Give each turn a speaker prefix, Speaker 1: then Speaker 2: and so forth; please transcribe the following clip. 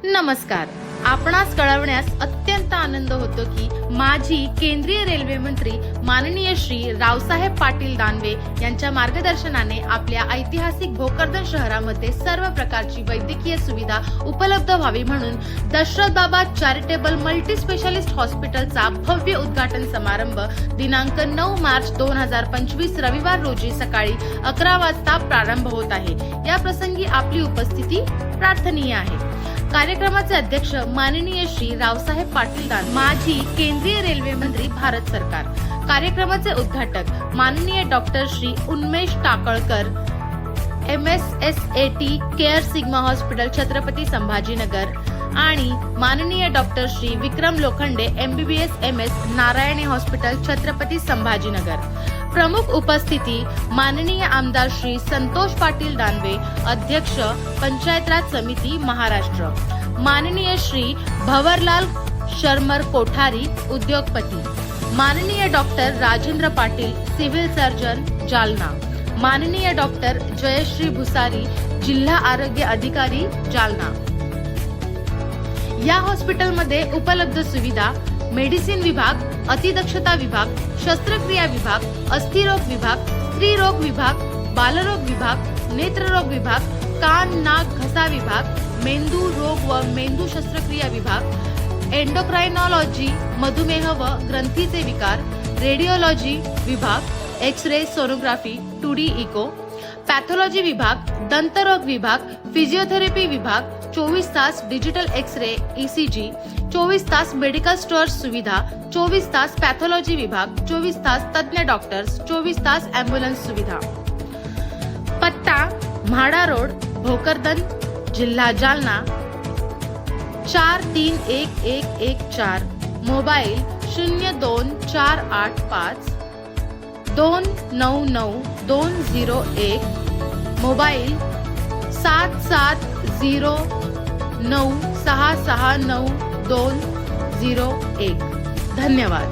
Speaker 1: नमस्कार. आपणास कळवण्यास अत्यंत आनंद होतो की माजी केंद्रीय रेल्वे मंत्री माननीय श्री रावसाहेब पाटील दानवे यांच्या मार्गदर्शनाने आपल्या ऐतिहासिक भोकरदन शहरामध्ये सर्व प्रकारची वैद्यकीय सुविधा उपलब्ध व्हावी म्हणून दशरथ बाबा चॅरिटेबल मल्टी स्पेशालिस्ट हॉस्पिटलचा भव्य उद्घाटन समारंभ दिनांक 9 मार्च 2025 रविवार रोजी सकाळी 11 वाजता प्रारंभ होत आहे. या प्रसंगी आपली उपस्थिती प्रार्थनीय आहे. कार्यक्रमाचे अध्यक्ष माननीय श्री रावसाहेब पाटील दानवे, माजी केंद्रीय रेल्वे मंत्री, भारत सरकार. कार्यक्रमाचे उद्घाटक माननीय doctor Shri Unmesh Takalkar, MSSAT care sigma hospital Chhatrapati Sambhajinagar आणि माननीय doctor Shri Vikram Lokhande MBBS MS Narayani hospital Chhatrapati Sambhajinagar. प्रमुख उपस्थिती माननीय आमदार श्री संतोष पाटील दानवे, अध्यक्ष पंचायत राज समिती महाराष्ट्र, माननीय श्री भवरलाल शर्मर कोठारी, उद्योगपती, माननीय doctor Rajendra Patil, civil surgeon, Jalna, माननीय डॉक्टर जयश्री भुसारी, जिल्हा आरोग्य अधिकारी, जालना. या हॉस्पिटलमध्ये उपलब्ध सुविधा: मेडिसिन विभाग, अतिदक्षता विभाग, शस्त्रक्रिया विभाग, अस्थिरोग विभाग, स्त्रीरोग विभाग, बालरोग विभाग, नेत्ररोग विभाग, कान नाक घसा विभाग, मेंदू रोग व मेंदू शस्त्रक्रिया विभाग, एंडोक्राइनॉलॉजी, मधुमेह व ग्रंथीचे विकार, रेडिओलॉजी विभाग, x-ray, sonography, 2D eco, pathology विभाग, दंतरोग विभाग, फिजिओथेरपी विभाग, 24 तास डिजिटल एक्स-रे ECG, 24 तास मेडिकल स्टोअर सुविधा, 24 तास पॅथॉलॉजी विभाग, 24 तास तज्ञ डॉक्टर्स, 24 तास ॲम्ब्युलन्स सुविधा. पत्ता: म्हाडा रोड, भोकरदन, जिल्हा जालना 431114. Mobile 02485 299 mobile 7709669201. धन्यवाद.